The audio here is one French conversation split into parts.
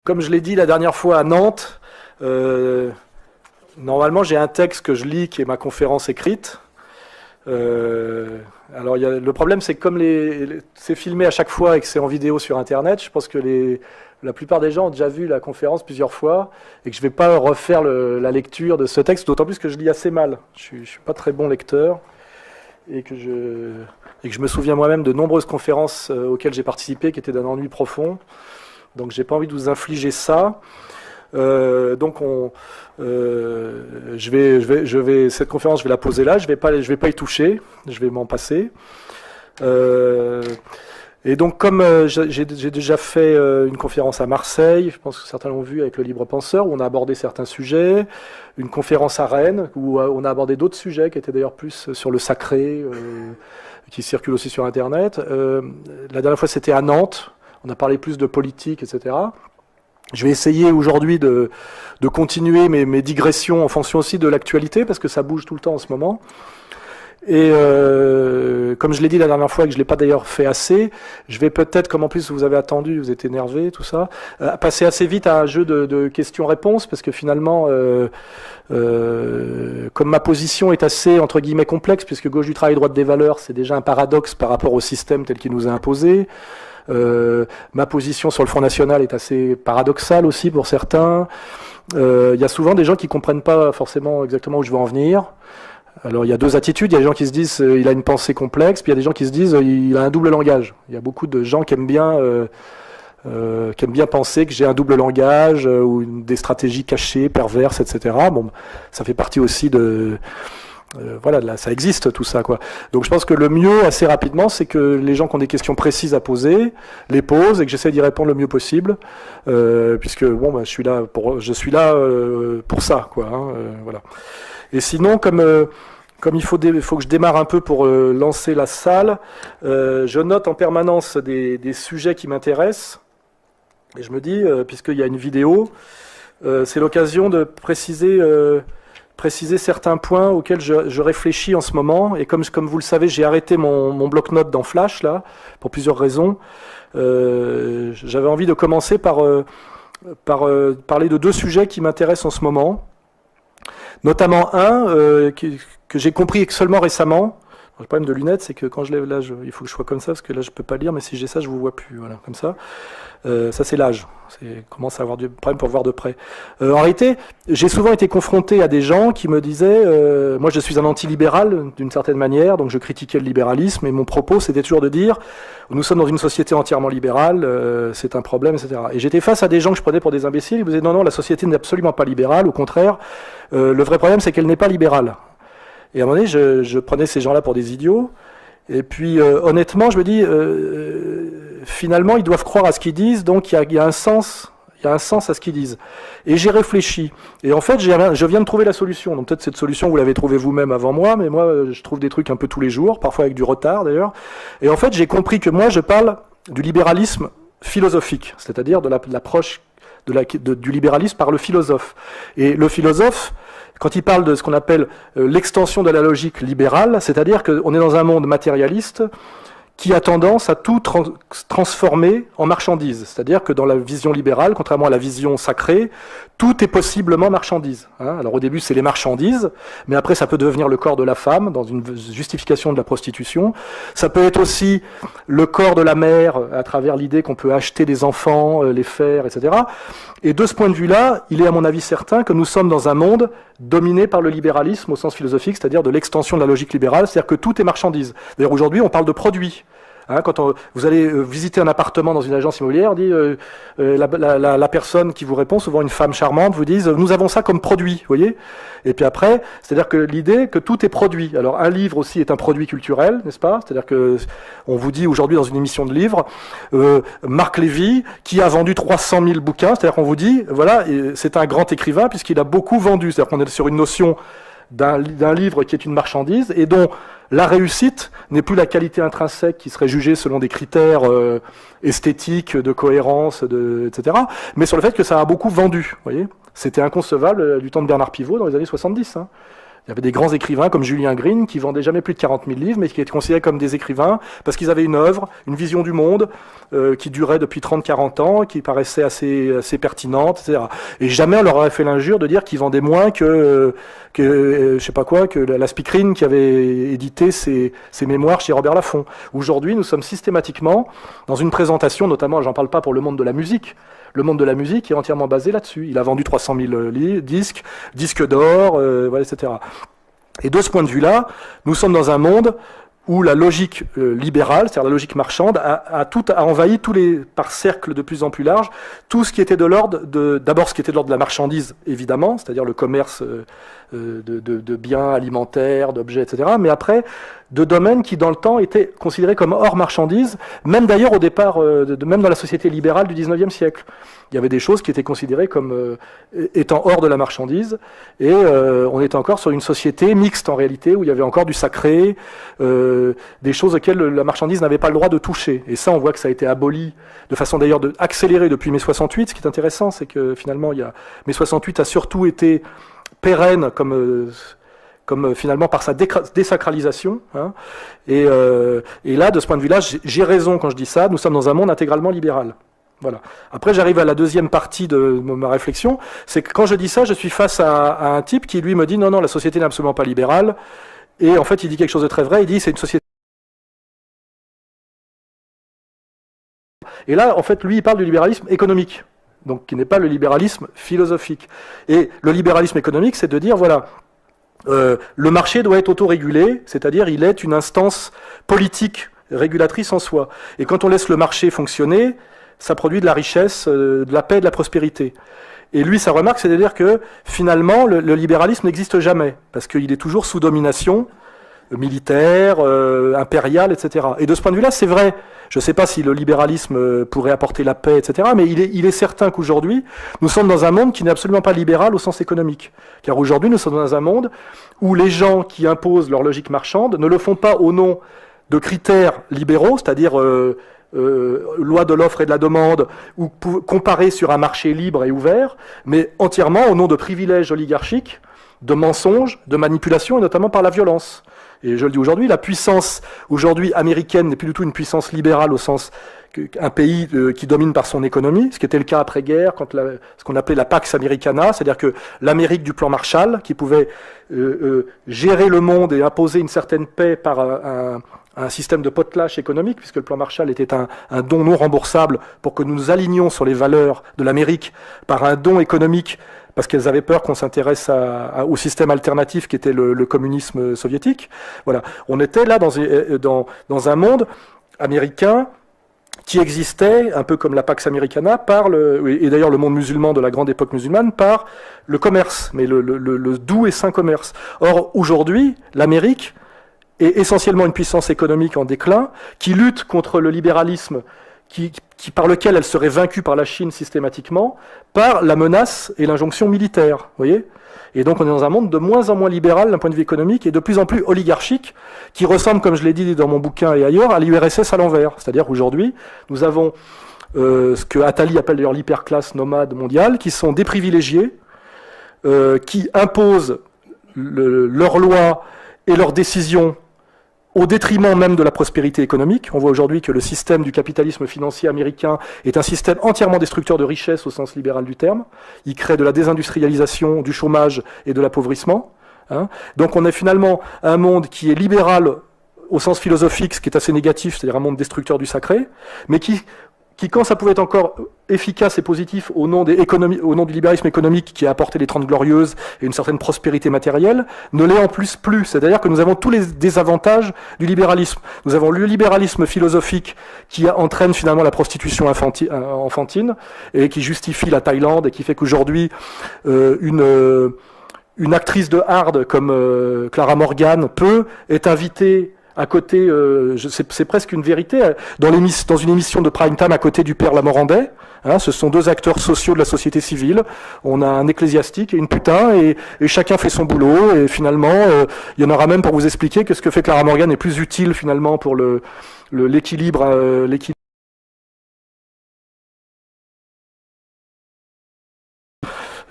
Comme je l'ai dit la dernière fois à Nantes, normalement j'ai un texte que je lis qui est ma conférence écrite. Alors le problème c'est que comme c'est filmé à chaque fois et que c'est en vidéo sur internet, je pense que la plupart des gens ont déjà vu la conférence plusieurs fois et que je ne vais pas refaire la lecture de ce texte, d'autant plus que je lis assez mal. Je ne suis pas très bon lecteur et que je me souviens moi-même de nombreuses conférences auxquelles j'ai participé qui étaient d'un ennui profond. Donc j'ai pas envie de vous infliger ça. Donc cette conférence, je vais la poser là. Je vais pas y toucher. Je vais m'en passer. Et donc comme j'ai déjà fait une conférence à Marseille, je pense que certains l'ont vu avec le Libre Penseur, où on a abordé certains sujets. Une conférence à Rennes, où on a abordé d'autres sujets qui étaient d'ailleurs plus sur le sacré, qui circulent aussi sur Internet. La dernière fois, c'était à Nantes. On a parlé plus de politique, etc. Je vais essayer aujourd'hui de continuer mes digressions en fonction aussi de l'actualité, parce que ça bouge tout le temps en ce moment. Et comme je l'ai dit la dernière fois, et que je ne l'ai pas d'ailleurs fait assez, je vais peut-être, comme en plus vous avez attendu, vous êtes énervé, tout ça, passer assez vite à un jeu de questions-réponses, parce que finalement, comme ma position est assez, entre guillemets, complexe, puisque gauche du travail, droite des valeurs, c'est déjà un paradoxe par rapport au système tel qu'il nous a imposé. Ma position sur le Front National est assez paradoxale aussi pour certains. Il y a souvent des gens qui comprennent pas forcément exactement où je veux en venir. Alors il y a deux attitudes. Il y a des gens qui se disent il a une pensée complexe, puis il y a des gens qui se disent il a un double langage. Il y a beaucoup de gens qui aiment bien penser que j'ai un double langage ou des stratégies cachées, perverses, etc. Bon, ça fait partie aussi de voilà, là, ça existe tout ça, quoi. Donc je pense que le mieux, assez rapidement, c'est que les gens qui ont des questions précises à poser, les posent et que j'essaie d'y répondre le mieux possible, puisque bon, bah, je suis là pour ça, quoi. Hein, voilà. Et sinon, comme il faut que je démarre un peu pour lancer la salle, je note en permanence des sujets qui m'intéressent. Et je me dis, puisqu'il y a une vidéo, c'est l'occasion de préciser certains points auxquels je réfléchis en ce moment. Et comme vous le savez, j'ai arrêté mon bloc-notes dans Flash, là, pour plusieurs raisons. J'avais envie de commencer par parler de deux sujets qui m'intéressent en ce moment. Notamment un que j'ai compris seulement récemment. Le problème de lunettes, c'est que quand je lève là, il faut que je sois comme ça, parce que là, je peux pas lire, mais si j'ai ça, je vous vois plus. Voilà, comme ça. Ça, c'est l'âge. Commence à avoir du problème pour voir de près. En réalité, j'ai souvent été confronté à des gens qui me disaient moi, je suis un anti-libéral, d'une certaine manière, donc je critiquais le libéralisme, et mon propos, c'était toujours de dire nous sommes dans une société entièrement libérale, c'est un problème, etc. Et j'étais face à des gens que je prenais pour des imbéciles, ils me disaient non, la société n'est absolument pas libérale, au contraire, le vrai problème, c'est qu'elle n'est pas libérale. Et à un moment donné, je prenais ces gens-là pour des idiots. Et puis, honnêtement, je me dis, finalement, ils doivent croire à ce qu'ils disent, donc il y a un sens à ce qu'ils disent. Et j'ai réfléchi. Et en fait, je viens de trouver la solution. Donc peut-être cette solution, vous l'avez trouvée vous-même avant moi, mais moi, je trouve des trucs un peu tous les jours, parfois avec du retard d'ailleurs. Et en fait, j'ai compris que moi, je parle du libéralisme philosophique, c'est-à-dire de l'approche du libéralisme par le philosophe. Et le philosophe, quand il parle de ce qu'on appelle l'extension de la logique libérale, c'est-à-dire qu'on est dans un monde matérialiste qui a tendance à tout transformer en marchandise. C'est-à-dire que dans la vision libérale, contrairement à la vision sacrée, tout est possiblement marchandise. Hein. Alors au début, c'est les marchandises, mais après, ça peut devenir le corps de la femme, dans une justification de la prostitution. Ça peut être aussi le corps de la mère, à travers l'idée qu'on peut acheter des enfants, les faire, etc. Et de ce point de vue-là, il est à mon avis certain que nous sommes dans un monde dominé par le libéralisme au sens philosophique, c'est-à-dire de l'extension de la logique libérale, c'est-à-dire que tout est marchandise. D'ailleurs, aujourd'hui, on parle de produits. Hein, quand vous allez visiter un appartement dans une agence immobilière, on dit la personne qui vous répond, souvent une femme charmante, vous dit nous avons ça comme produit, vous voyez. Et puis après, c'est-à-dire que l'idée que tout est produit. Alors un livre aussi est un produit culturel, n'est-ce pas? C'est-à-dire que on vous dit aujourd'hui dans une émission de livres, Marc Lévy qui a vendu 300 000 bouquins, c'est-à-dire qu'on vous dit voilà, c'est un grand écrivain puisqu'il a beaucoup vendu. C'est-à-dire qu'on est sur une notion d'un livre qui est une marchandise et dont la réussite n'est plus la qualité intrinsèque qui serait jugée selon des critères esthétiques, de cohérence, etc., mais sur le fait que ça a beaucoup vendu. Vous voyez, c'était inconcevable du temps de Bernard Pivot dans les années 70. Hein. Il y avait des grands écrivains comme Julien Green qui vendaient jamais plus de 40 000 livres, mais qui étaient considérés comme des écrivains parce qu'ils avaient une œuvre, une vision du monde qui durait depuis 30-40 ans, qui paraissait assez pertinente, etc. Et jamais on leur aurait fait l'injure de dire qu'ils vendaient moins que je sais pas quoi, que la Speakerine qui avait édité ses mémoires chez Robert Laffont. Aujourd'hui, nous sommes systématiquement dans une présentation, notamment, j'en parle pas pour le monde de la musique. Le monde de la musique est entièrement basé là-dessus. Il a vendu 300 000 disques, disques d'or, voilà, etc. Et de ce point de vue-là, nous sommes dans un monde où la logique libérale, c'est-à-dire la logique marchande, a envahi par cercles de plus en plus larges, tout ce qui était de l'ordre d'abord ce qui était de l'ordre de la marchandise, évidemment, c'est-à-dire le commerce de biens alimentaires, d'objets, etc. Mais après, de domaines qui, dans le temps, étaient considérés comme hors marchandise, même d'ailleurs au départ, même dans la société libérale du 19e siècle. Il y avait des choses qui étaient considérées comme étant hors de la marchandise, et on était encore sur une société mixte en réalité, où il y avait encore du sacré, des choses auxquelles la marchandise n'avait pas le droit de toucher. Et ça, on voit que ça a été aboli de façon d'ailleurs accélérée depuis mai 68. Ce qui est intéressant, c'est que finalement, mai 68 a surtout été pérenne comme finalement par sa désacralisation. Hein. Et là, de ce point de vue-là, j'ai raison quand je dis ça, nous sommes dans un monde intégralement libéral. Voilà. Après, j'arrive à la deuxième partie de ma réflexion, c'est que quand je dis ça, je suis face à un type qui, lui, me dit « Non, non, la société n'est absolument pas libérale ». Et en fait, il dit quelque chose de très vrai, il dit « C'est une société ». Et là, en fait, lui, il parle du libéralisme économique, donc qui n'est pas le libéralisme philosophique. Et le libéralisme économique, c'est de dire, voilà, le marché doit être autorégulé, c'est-à-dire il est une instance politique régulatrice en soi. Et quand on laisse le marché fonctionner, ça produit de la richesse, de la paix, de la prospérité. Et lui, sa remarque, c'est-à-dire que finalement, le libéralisme n'existe jamais, parce qu'il est toujours sous domination militaire, impériale, etc. Et de ce point de vue-là, c'est vrai. Je ne sais pas si le libéralisme pourrait apporter la paix, etc. Mais il est certain qu'aujourd'hui, nous sommes dans un monde qui n'est absolument pas libéral au sens économique. Car aujourd'hui, nous sommes dans un monde où les gens qui imposent leur logique marchande ne le font pas au nom de critères libéraux, c'est-à-dire loi de l'offre et de la demande, ou comparés sur un marché libre et ouvert, mais entièrement au nom de privilèges oligarchiques, de mensonges, de manipulations, et notamment par la violence. Et je le dis aujourd'hui, la puissance aujourd'hui américaine n'est plus du tout une puissance libérale au sens qu'un pays qui domine par son économie, ce qui était le cas après-guerre, quand ce qu'on appelait la Pax Americana, c'est-à-dire que l'Amérique du plan Marshall, qui pouvait gérer le monde et imposer une certaine paix par un système de potelage économique, puisque le plan Marshall était un don non remboursable pour que nous nous alignions sur les valeurs de l'Amérique par un don économique, parce qu'elles avaient peur qu'on s'intéresse au système alternatif qui était le communisme soviétique. Voilà. On était là dans un monde américain qui existait, un peu comme la Pax Americana, et d'ailleurs le monde musulman de la grande époque musulmane, par le commerce, mais le doux et sain commerce. Or, aujourd'hui, l'Amérique est essentiellement une puissance économique en déclin, qui lutte contre le libéralisme par lequel elle serait vaincue par la Chine systématiquement, par la menace et l'injonction militaire. Vous voyez ? Et donc on est dans un monde de moins en moins libéral d'un point de vue économique et de plus en plus oligarchique, qui ressemble, comme je l'ai dit dans mon bouquin et ailleurs, à l'URSS à l'envers. C'est-à-dire qu'aujourd'hui, nous avons ce que Attali appelle d'ailleurs l'hyperclasse nomade mondiale, qui sont des privilégiés, qui imposent leurs lois et leurs décisions au détriment même de la prospérité économique. On voit aujourd'hui que le système du capitalisme financier américain est un système entièrement destructeur de richesse au sens libéral du terme. Il crée de la désindustrialisation, du chômage et de l'appauvrissement. Hein. Donc on est finalement un monde qui est libéral au sens philosophique, ce qui est assez négatif, c'est-à-dire un monde destructeur du sacré, mais qui quand ça pouvait être encore efficace et positif au nom du libéralisme économique qui a apporté les 30 glorieuses et une certaine prospérité matérielle, ne l'est en plus. C'est-à-dire que nous avons tous les désavantages du libéralisme. Nous avons le libéralisme philosophique qui entraîne finalement la prostitution enfantine et qui justifie la Thaïlande et qui fait qu'aujourd'hui une actrice de hard comme Clara Morgan est invitée à côté, c'est presque une vérité, dans une émission de prime time à côté du père Lamorandais. Hein, ce sont deux acteurs sociaux de la société civile. On a un ecclésiastique et une putain, et chacun fait son boulot. Et finalement, il y en aura même pour vous expliquer que ce que fait Clara Morgan est plus utile finalement pour l'équilibre.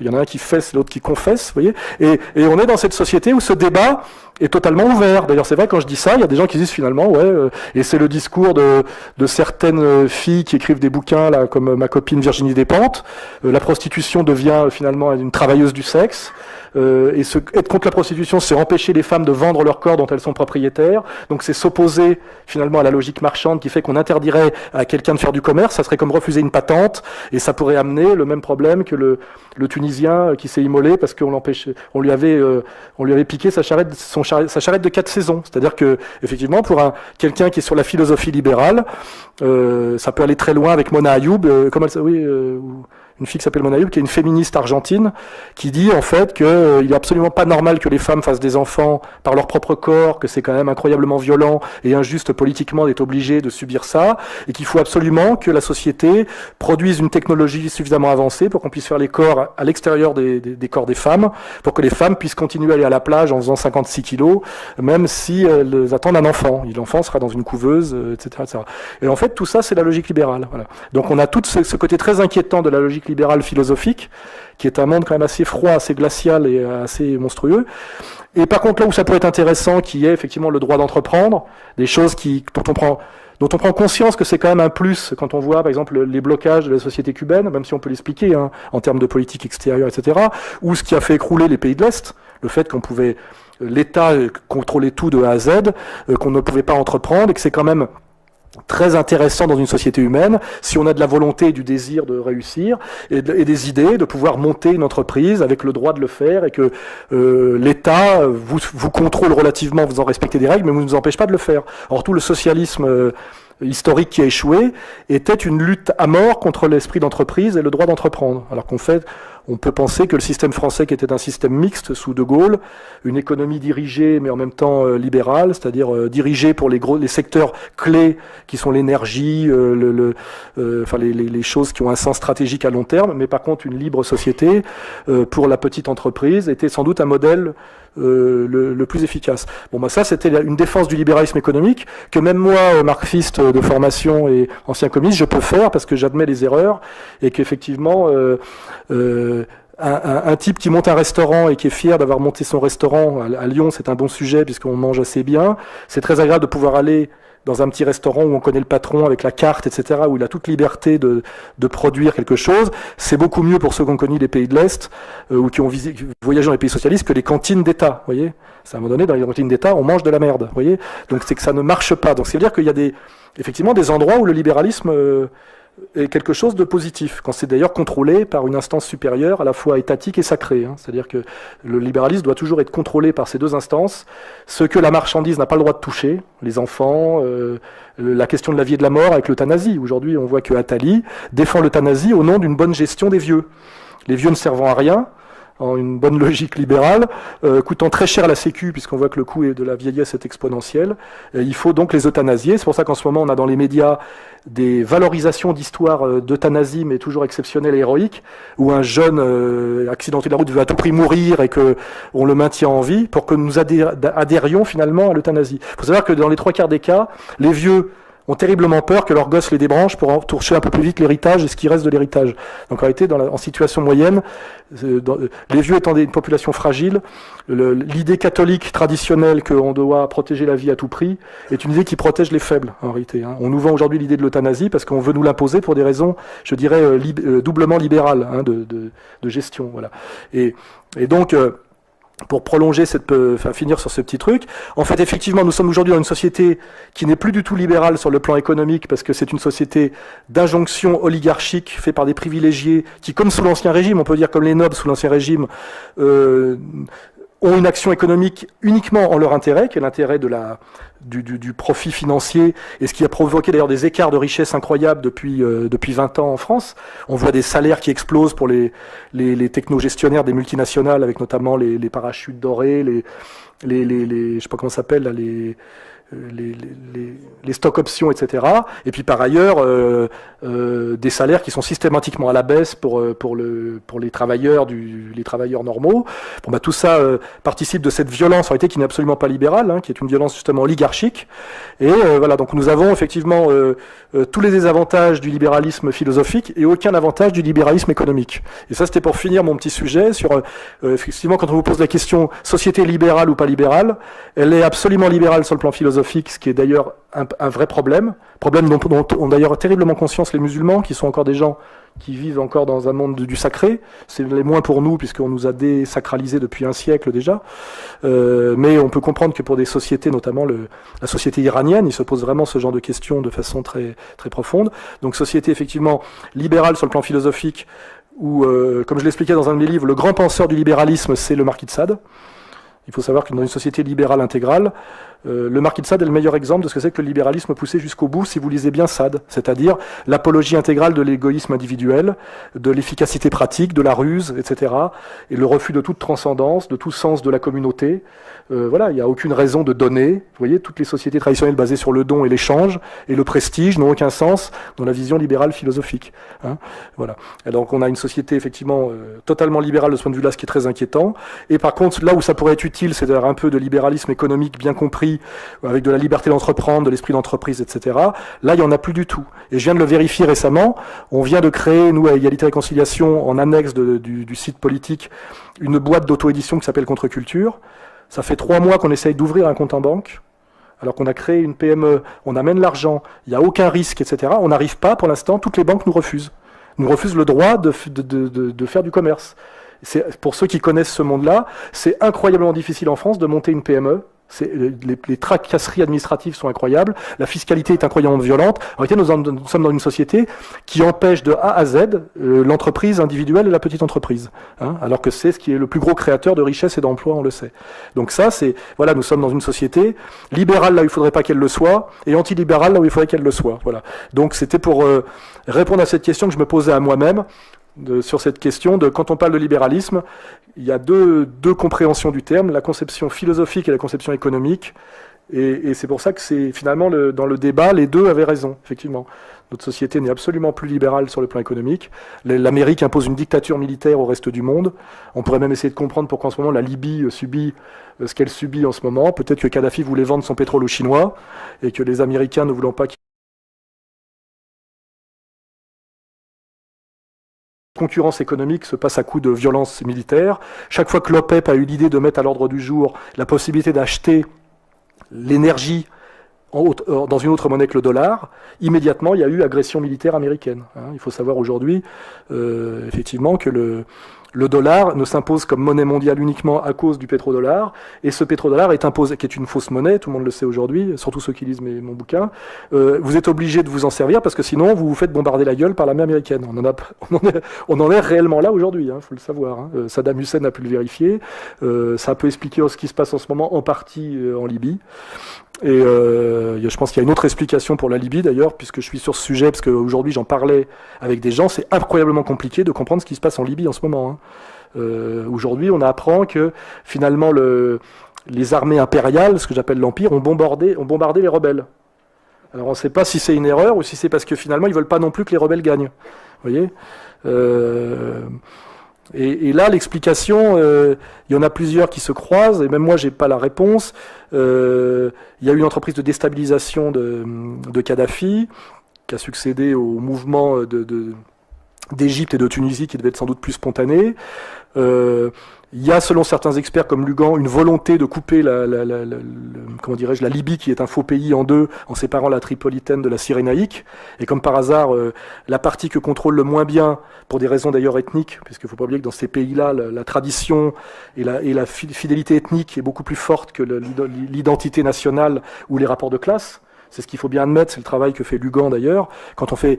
Il y en a un qui fesse, l'autre qui confesse, vous voyez. Et on est dans cette société où ce débat est totalement ouvert. D'ailleurs, c'est vrai, quand je dis ça, il y a des gens qui disent finalement, et c'est le discours de certaines filles qui écrivent des bouquins, là, comme ma copine Virginie Despentes, la prostitution devient finalement une travailleuse du sexe. Être contre la prostitution, c'est empêcher les femmes de vendre leur corps dont elles sont propriétaires. Donc c'est s'opposer finalement à la logique marchande qui fait qu'on interdirait à quelqu'un de faire du commerce. Ça serait comme refuser une patente, et ça pourrait amener le même problème que le Tunisien qui s'est immolé parce qu'on l'empêchait, on lui avait piqué sa charrette de 4 saisons. C'est-à-dire que effectivement, pour quelqu'un qui est sur la philosophie libérale, ça peut aller très loin avec Mona Ayoub, une fille qui s'appelle Mona Ayoub, qui est une féministe argentine, qui dit en fait qu'il est absolument pas normal que les femmes fassent des enfants par leur propre corps, que c'est quand même incroyablement violent et injuste politiquement d'être obligé de subir ça, et qu'il faut absolument que la société produise une technologie suffisamment avancée pour qu'on puisse faire les corps à l'extérieur des corps des femmes, pour que les femmes puissent continuer à aller à la plage en faisant 56 kilos, même si elles attendent un enfant. L'enfant sera dans une couveuse, etc., etc. Et en fait, tout ça, c'est la logique libérale. Voilà. Donc on a tout ce côté très inquiétant de la logique libérale philosophique, qui est un monde quand même assez froid, assez glacial et assez monstrueux. Et par contre, là où ça peut être intéressant, qui est effectivement le droit d'entreprendre, des choses dont on prend conscience que c'est quand même un plus quand on voit, par exemple, les blocages de la société cubaine, même si on peut l'expliquer en termes de politique extérieure, etc., ou ce qui a fait écrouler les pays de l'Est, le fait qu'on pouvait, l'État contrôler tout de A à Z, qu'on ne pouvait pas entreprendre, et que c'est quand même très intéressant dans une société humaine, si on a de la volonté et du désir de réussir, et des idées, de pouvoir monter une entreprise avec le droit de le faire, et que l'État vous contrôle relativement, vous en respectez des règles, mais vous ne vous empêche pas de le faire. Or, tout le socialisme historique qui a échoué était une lutte à mort contre l'esprit d'entreprise et le droit d'entreprendre. Alors qu'en fait, on peut penser que le système français, qui était un système mixte sous De Gaulle, une économie dirigée mais en même temps libérale, c'est-à-dire dirigée pour les secteurs clés qui sont l'énergie, les choses qui ont un sens stratégique à long terme, mais par contre une libre société pour la petite entreprise, était sans doute un modèle le plus efficace. Bon, bah ça, c'était une défense du libéralisme économique que même moi, marxiste de formation et ancien communiste, je peux faire parce que j'admets les erreurs, et qu'effectivement un type qui monte un restaurant et qui est fier d'avoir monté son restaurant à Lyon, c'est un bon sujet puisqu'on mange assez bien. C'est très agréable de pouvoir aller dans un petit restaurant où on connaît le patron avec la carte, etc., où il a toute liberté de produire quelque chose. C'est beaucoup mieux pour ceux qui ont connu les pays de l'Est ou qui ont voyagé dans les pays socialistes que les cantines d'État, vous voyez. C'est à un moment donné, dans les cantines d'État, on mange de la merde, vous voyez. Donc c'est que ça ne marche pas. Donc c'est dire qu'il y a effectivement des endroits où le libéralisme est quelque chose de positif, quand c'est d'ailleurs contrôlé par une instance supérieure à la fois étatique et sacrée. C'est-à-dire que le libéralisme doit toujours être contrôlé par ces deux instances, ce que la marchandise n'a pas le droit de toucher, les enfants, la question de la vie et de la mort avec l'euthanasie. Aujourd'hui, on voit que Attali défend l'euthanasie au nom d'une bonne gestion des vieux. Les vieux ne servant à rien, en une bonne logique libérale, coûtant très cher à la Sécu, puisqu'on voit que le coût de la vieillesse est exponentiel. Il faut donc les euthanasier. C'est pour ça qu'en ce moment, on a dans les médias des valorisations d'histoires d'euthanasie, mais toujours exceptionnelles et héroïques, où un jeune accidenté de la route veut à tout prix mourir et que on le maintient en vie, pour que nous adhérions finalement à l'euthanasie. Il faut savoir que dans les 3/4 des cas, les vieux ont terriblement peur que leurs gosses les débranchent pour en toucher un peu plus vite l'héritage et ce qui reste de l'héritage. Donc en réalité, en situation moyenne, les vieux étant une population fragile, l'idée catholique traditionnelle qu'on doit protéger la vie à tout prix est une idée qui protège les faibles, en réalité. On nous vend aujourd'hui l'idée de l'euthanasie parce qu'on veut nous l'imposer pour des raisons, je dirais, doublement libérales de gestion. Voilà. Et donc... pour prolonger finir sur ce petit truc. En fait, effectivement, nous sommes aujourd'hui dans une société qui n'est plus du tout libérale sur le plan économique, parce que c'est une société d'injonction oligarchique faite par des privilégiés qui, comme sous l'Ancien Régime, on peut dire comme les nobles sous l'Ancien Régime, ont une action économique uniquement en leur intérêt, qui est l'intérêt du profit financier, et ce qui a provoqué d'ailleurs des écarts de richesse incroyables depuis 20 ans en France. On voit des salaires qui explosent pour les technogestionnaires des multinationales, avec notamment les parachutes dorés, je sais pas comment ça s'appelle, là, les stocks options, etc. Et puis par ailleurs, des salaires qui sont systématiquement à la baisse pour les travailleurs les travailleurs normaux. Bon, bah, tout ça participe de cette violence en réalité qui n'est absolument pas libérale, hein, qui est une violence justement oligarchique. Et voilà, donc nous avons effectivement tous les désavantages du libéralisme philosophique et aucun avantage du libéralisme économique. Et ça, c'était pour finir mon petit sujet sur effectivement quand on vous pose la question société libérale ou pas libérale, elle est absolument libérale sur le plan philosophique, ce qui est d'ailleurs un vrai problème dont ont d'ailleurs terriblement conscience les musulmans, qui sont encore des gens qui vivent encore dans un monde du sacré. C'est les moins pour nous, puisqu'on nous a désacralisés depuis un siècle déjà. Mais on peut comprendre que pour des sociétés, notamment la société iranienne, il se pose vraiment ce genre de questions de façon très, très profonde. Donc société effectivement libérale sur le plan philosophique, où, comme je l'expliquais dans un de mes livres, le grand penseur du libéralisme, c'est le marquis de Sade. Il faut savoir que dans une société libérale intégrale, le marquis de Sade est le meilleur exemple de ce que c'est que le libéralisme poussé jusqu'au bout, si vous lisez bien Sade, c'est-à-dire l'apologie intégrale de l'égoïsme individuel, de l'efficacité pratique, de la ruse, etc., et le refus de toute transcendance, de tout sens de la communauté. Voilà, il n'y a aucune raison de donner. Vous voyez, toutes les sociétés traditionnelles basées sur le don et l'échange et le prestige n'ont aucun sens dans la vision libérale philosophique. Hein, voilà. Et donc on a une société effectivement totalement libérale de ce point de vue-là, ce qui est très inquiétant. Et par contre, là où ça pourrait être utile, c'est d'avoir un peu de libéralisme économique bien compris, avec de la liberté d'entreprendre, de l'esprit d'entreprise, etc. Là, il n'y en a plus du tout. Et je viens de le vérifier récemment. On vient de créer, nous, à Égalité et Réconciliation, en annexe du site politique, une boîte d'auto-édition qui s'appelle Contre-Culture. Ça fait 3 mois qu'on essaye d'ouvrir un compte en banque, alors qu'on a créé une PME, on amène l'argent, il n'y a aucun risque, etc. On n'arrive pas, pour l'instant, toutes les banques nous refusent. Nous refusent le droit de faire du commerce. Pour ceux qui connaissent ce monde-là, c'est incroyablement difficile en France de monter une PME. Les tracasseries administratives sont incroyables, la fiscalité est incroyablement violente. En réalité, nous sommes dans une société qui empêche de A à Z l'entreprise individuelle et la petite entreprise, hein, alors que c'est ce qui est le plus gros créateur de richesse et d'emploi, on le sait. Donc ça, voilà, nous sommes dans une société libérale là où il ne faudrait pas qu'elle le soit, et antilibérale là où il faudrait qu'elle le soit. Voilà. Donc c'était pour répondre à cette question que je me posais à moi-même. Sur cette question de quand on parle de libéralisme, il y a deux compréhensions du terme, la conception philosophique et la conception économique, et c'est pour ça que c'est finalement dans le débat, les deux avaient raison, effectivement. Notre société n'est absolument plus libérale sur le plan économique. L'Amérique impose une dictature militaire au reste du monde. On pourrait même essayer de comprendre pourquoi en ce moment la Libye subit ce qu'elle subit en ce moment. Peut-être que Kadhafi voulait vendre son pétrole aux Chinois, et que les Américains ne voulant pas concurrence économique se passe à coup de violence militaire. Chaque fois que l'OPEP a eu l'idée de mettre à l'ordre du jour la possibilité d'acheter l'énergie dans une autre monnaie que le dollar, immédiatement il y a eu agression militaire américaine. Il faut savoir aujourd'hui effectivement que le dollar ne s'impose comme monnaie mondiale uniquement à cause du pétrodollar, et ce pétrodollar est imposé, qui est une fausse monnaie, tout le monde le sait aujourd'hui, surtout ceux qui lisent mon bouquin. Vous êtes obligé de vous en servir parce que sinon vous vous faites bombarder la gueule par l'armée américaine. On en est réellement là aujourd'hui, faut le savoir. Saddam Hussein a pu le vérifier. Ça peut expliquer ce qui se passe en ce moment en partie en Libye. Et je pense qu'il y a une autre explication pour la Libye d'ailleurs, puisque je suis sur ce sujet, parce qu'aujourd'hui j'en parlais avec des gens, c'est incroyablement compliqué de comprendre ce qui se passe en Libye en ce moment. Aujourd'hui on apprend que finalement les armées impériales, ce que j'appelle l'Empire, ont bombardé les rebelles. Alors on ne sait pas si c'est une erreur ou si c'est parce que finalement ils ne veulent pas non plus que les rebelles gagnent. Vous voyez et là, l'explication, il y en a plusieurs qui se croisent, et même moi, j'ai pas la réponse. Il y a eu une entreprise de déstabilisation de Kadhafi, qui a succédé au mouvement d'Égypte et de Tunisie, qui devait être sans doute plus spontané. Il y a, selon certains experts comme Lugan, une volonté de couper comment dirais-je, la Libye, qui est un faux pays, en deux, en séparant la Tripolitaine de la Cyrénaïque. Et comme par hasard, la partie que contrôle le moins bien, pour des raisons d'ailleurs ethniques, puisqu'il ne faut pas oublier que dans ces pays-là, la tradition et la fidélité ethnique est beaucoup plus forte que l'identité nationale ou les rapports de classe. C'est ce qu'il faut bien admettre, c'est le travail que fait Lugan d'ailleurs. Quand on fait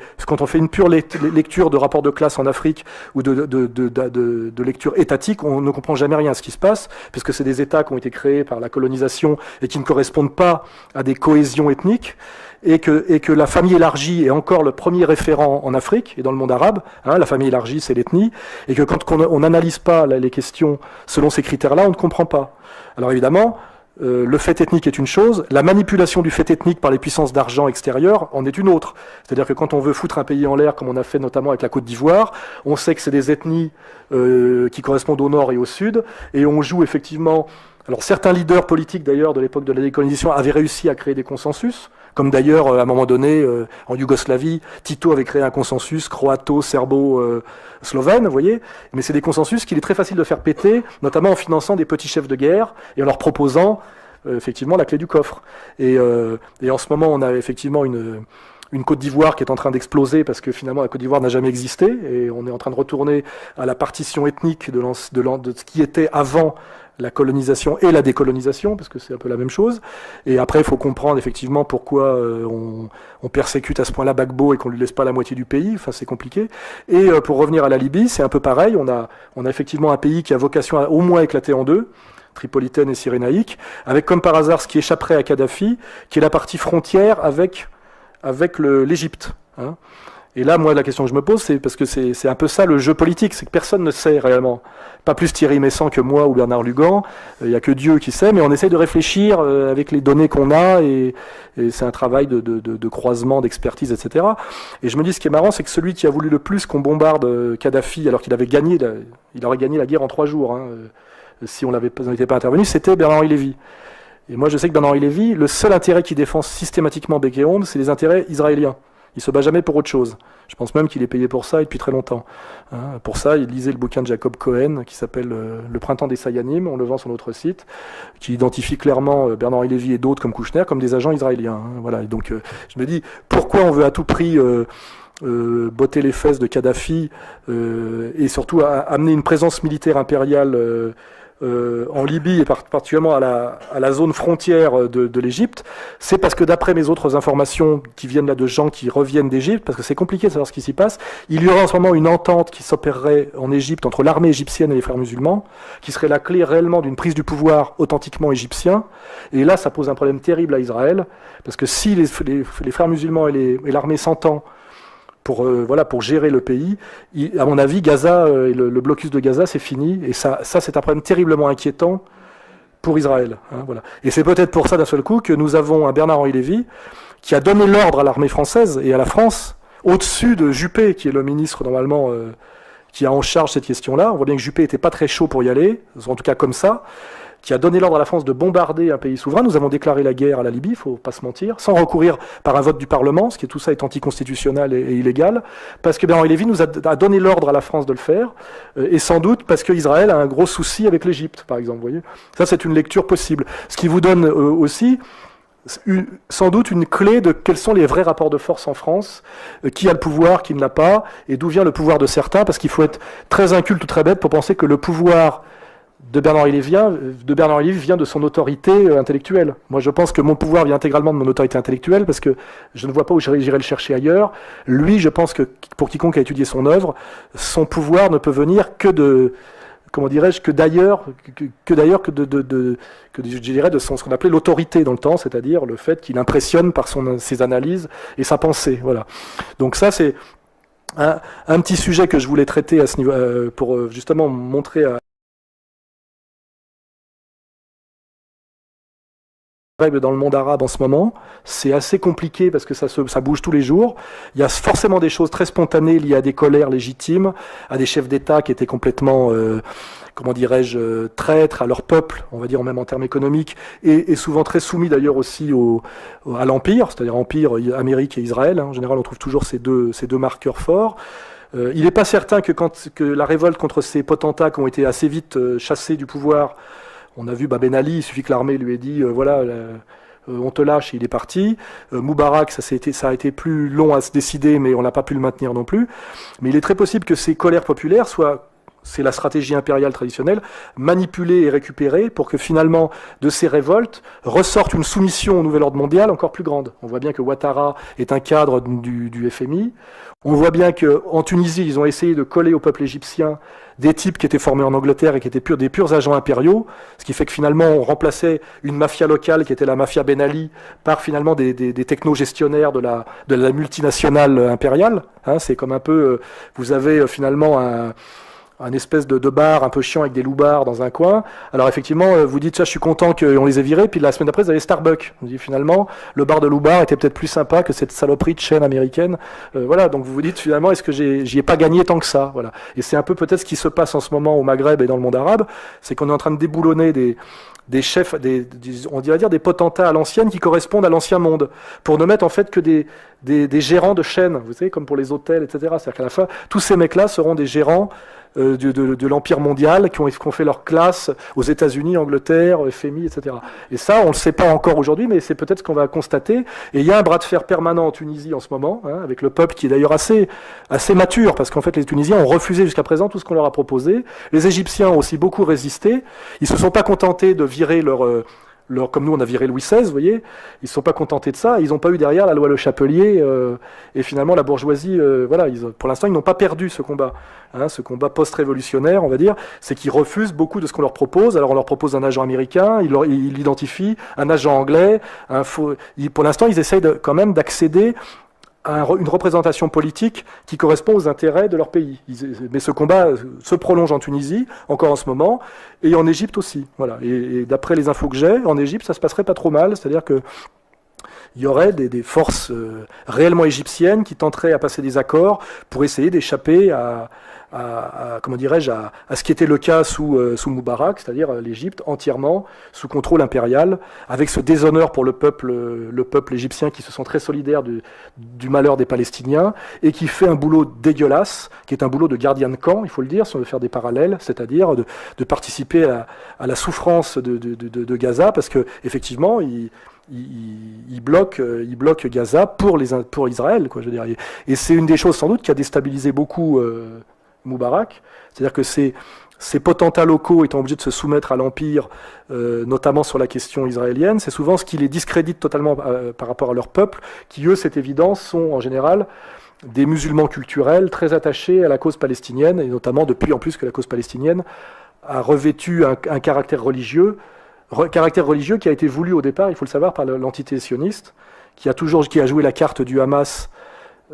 une pure lecture de rapports de classe en Afrique ou de lecture étatique, on ne comprend jamais rien à ce qui se passe, puisque c'est des États qui ont été créés par la colonisation et qui ne correspondent pas à des cohésions ethniques, et que la famille élargie est encore le premier référent en Afrique et dans le monde arabe. La famille élargie, c'est l'ethnie, et que quand on n'analyse pas les questions selon ces critères-là, on ne comprend pas. Alors évidemment, le fait ethnique est une chose, la manipulation du fait ethnique par les puissances d'argent extérieures en est une autre. C'est-à-dire que quand on veut foutre un pays en l'air, comme on a fait notamment avec la Côte d'Ivoire, on sait que c'est des ethnies qui correspondent au nord et au sud, et on joue effectivement... Alors certains leaders politiques d'ailleurs de l'époque de la décolonisation avaient réussi à créer des consensus, comme d'ailleurs à un moment donné en Yougoslavie, Tito avait créé un consensus croato-serbo-slovène, vous voyez, mais c'est des consensus qu'il est très facile de faire péter, notamment en finançant des petits chefs de guerre et en leur proposant effectivement la clé du coffre. Et en ce moment, on a effectivement une Côte d'Ivoire qui est en train d'exploser parce que finalement la Côte d'Ivoire n'a jamais existé et on est en train de retourner à la partition ethnique de ce qui était avant la colonisation et la décolonisation, parce que c'est un peu la même chose. Et après, il faut comprendre effectivement pourquoi on persécute à ce point-là Gbagbo et qu'on lui laisse pas la moitié du pays. Enfin, c'est compliqué. Et pour revenir à la Libye, c'est un peu pareil. On a effectivement un pays qui a vocation à au moins éclater en deux, tripolitaine et cyrénaïque, avec comme par hasard ce qui échapperait à Kadhafi, qui est la partie frontière avec l'Égypte. Hein. Et là, moi, la question que je me pose, c'est parce que c'est un peu ça le jeu politique, c'est que personne ne sait réellement. Pas plus Thierry Messant que moi ou Bernard Lugan, il n'y a que Dieu qui sait, mais on essaie de réfléchir avec les données qu'on a, et c'est un travail de croisement, d'expertise, etc. Et je me dis, ce qui est marrant, c'est que celui qui a voulu le plus qu'on bombarde Kadhafi, alors qu'il avait gagné, il aurait gagné la guerre en 3 jours, hein, si on n'était pas intervenu, c'était Bernard-Henri Lévy. Et moi, je sais que Bernard-Henri Lévy, le seul intérêt qu'il défend systématiquement bec et ongle, c'est les intérêts israéliens. Il se bat jamais pour autre chose. Je pense même qu'il est payé pour ça et depuis très longtemps. Hein, pour ça, il lisait le bouquin de Jacob Cohen qui s'appelle Le printemps des Sayanim, on le vend sur notre site, qui identifie clairement Bernard-Henri Lévy et d'autres comme Kouchner comme des agents israéliens. Hein, voilà. Et donc, je me dis, pourquoi on veut à tout prix botter les fesses de Kadhafi et surtout amener une présence militaire impériale en Libye et particulièrement à la zone frontière de l'Égypte, c'est parce que d'après mes autres informations qui viennent là de gens qui reviennent d'Égypte, parce que c'est compliqué de savoir ce qui s'y passe, il y aurait en ce moment une entente qui s'opérerait en Égypte entre l'armée égyptienne et les frères musulmans, qui serait la clé réellement d'une prise du pouvoir authentiquement égyptien, et là ça pose un problème terrible à Israël, parce que si les frères musulmans et l'armée s'entendent pour gérer le pays. À mon avis, Gaza, le blocus de Gaza, c'est fini. Et ça c'est un problème terriblement inquiétant pour Israël. Hein, voilà. Et c'est peut-être pour ça, d'un seul coup, que nous avons un Bernard-Henri Lévy qui a donné l'ordre à l'armée française et à la France, au-dessus de Juppé, qui est le ministre, normalement, qui a en charge cette question-là. On voit bien que Juppé n'était pas très chaud pour y aller, en tout cas comme ça, qui a donné l'ordre à la France de bombarder un pays souverain. Nous avons déclaré la guerre à la Libye, il ne faut pas se mentir, sans recourir par un vote du Parlement, ce qui est tout ça est anticonstitutionnel et illégal, parce que Bernard-Henri Lévy nous a donné l'ordre à la France de le faire, et sans doute parce qu'Israël a un gros souci avec l'Égypte, par exemple. Vous voyez, ça c'est une lecture possible. Ce qui vous donne aussi sans doute une clé de quels sont les vrais rapports de force en France, qui a le pouvoir, qui ne l'a pas, et d'où vient le pouvoir de certains, parce qu'il faut être très inculte ou très bête pour penser que le pouvoir de Bernard-Henri Lévy vient de son autorité intellectuelle. Moi, je pense que mon pouvoir vient intégralement de mon autorité intellectuelle, parce que je ne vois pas où j'irai le chercher ailleurs. Lui, je pense que pour quiconque a étudié son œuvre, son pouvoir ne peut venir que de, comment dirais-je, que je dirais de ce qu'on appelait l'autorité dans le temps, c'est-à-dire le fait qu'il impressionne par ses analyses et sa pensée. Voilà. Donc ça, c'est un petit sujet que je voulais traiter à ce niveau, pour justement montrer dans le monde arabe en ce moment, c'est assez compliqué parce que ça bouge tous les jours. Il y a forcément des choses très spontanées liées à des colères légitimes, à des chefs d'État qui étaient complètement, comment dirais-je, traîtres à leur peuple, on va dire même en termes économiques, et souvent très soumis d'ailleurs aussi à l'Empire, c'est-à-dire Empire, Amérique et Israël. En général, on trouve toujours ces deux marqueurs forts. Il n'est pas certain que la révolte contre ces potentats qui ont été assez vite chassés du pouvoir. On a vu Ben Ali, il suffit que l'armée lui ait dit voilà, on te lâche et il est parti. Moubarak, ça a été plus long à se décider, mais on n'a pas pu le maintenir non plus. Mais il est très possible que ces colères populaires c'est la stratégie impériale traditionnelle, manipulée et récupérée pour que finalement, de ces révoltes, ressorte une soumission au nouvel ordre mondial encore plus grande. On voit bien que Ouattara est un cadre du FMI. On voit bien qu'en Tunisie, ils ont essayé de coller au peuple égyptien des types qui étaient formés en Angleterre et qui étaient des purs agents impériaux, ce qui fait que finalement on remplaçait une mafia locale qui était la mafia Ben Ali par finalement des techno-gestionnaires de la multinationale impériale. Hein, c'est comme un peu, vous avez finalement un espèce de bar un peu chiant avec des loupards dans un coin. Alors effectivement, vous dites, ça, je suis content qu'on les ait virés, puis la semaine d'après, vous avez Starbucks. Vous dites, finalement, le bar de loupards était peut-être plus sympa que cette saloperie de chaîne américaine. Voilà, donc vous vous dites, finalement, est-ce que j'y ai pas gagné tant que ça? Voilà. Et c'est un peu peut-être ce qui se passe en ce moment au Maghreb et dans le monde arabe, c'est qu'on est en train de déboulonner des chefs, on va dire des potentats à l'ancienne qui correspondent à l'ancien monde, pour ne mettre en fait que des gérants de chaînes, vous savez, comme pour les hôtels, etc. C'est-à-dire qu'à la fin, tous ces mecs-là seront des gérants de l'Empire mondial qui ont fait leur classe aux États-Unis, Angleterre, FMI, etc. Et ça, on ne le sait pas encore aujourd'hui, mais c'est peut-être ce qu'on va constater. Et il y a un bras de fer permanent en Tunisie en ce moment, hein, avec le peuple qui est d'ailleurs assez mature, parce qu'en fait les Tunisiens ont refusé jusqu'à présent tout ce qu'on leur a proposé. Les Égyptiens ont aussi beaucoup résisté. Ils se sont pas contentés de virer comme nous on a viré Louis XVI, vous voyez, ils ne se sont pas contentés de ça, ils n'ont pas eu derrière la loi Le Chapelier, et finalement la bourgeoisie, voilà, pour l'instant ils n'ont pas perdu ce combat, hein, ce combat post-révolutionnaire, on va dire, c'est qu'ils refusent beaucoup de ce qu'on leur propose. Alors on leur propose un agent américain, ils l'identifient, un agent anglais, pour l'instant ils essayent quand même d'accéder une représentation politique qui correspond aux intérêts de leur pays. Mais ce combat se prolonge en Tunisie, encore en ce moment, et en Égypte aussi. Voilà. Et d'après les infos que j'ai, en Égypte, ça se passerait pas trop mal, c'est-à-dire que il y aurait des forces réellement égyptiennes qui tenteraient à passer des accords pour essayer d'échapper comment dirais-je, à ce qui était le cas sous Moubarak, c'est-à-dire l'Égypte entièrement sous contrôle impérial, avec ce déshonneur pour le peuple égyptien qui se sent très solidaire du malheur des Palestiniens et qui fait un boulot dégueulasse, qui est un boulot de gardien de camp, il faut le dire, si on veut faire des parallèles, c'est-à-dire de participer à la souffrance de Gaza, parce que effectivement, il bloque Gaza pour Israël, quoi, je veux dire. Et c'est une des choses sans doute qui a déstabilisé beaucoup Moubarak, c'est-à-dire que ces potentats locaux étant obligés de se soumettre à l'Empire, notamment sur la question israélienne, c'est souvent ce qui les discrédite totalement par rapport à leur peuple, qui eux, c'est évident, sont en général des musulmans culturels très attachés à la cause palestinienne, et notamment depuis en plus que la cause palestinienne a revêtu un caractère religieux qui a été voulu au départ, il faut le savoir, par l'entité sioniste, qui a joué la carte du Hamas,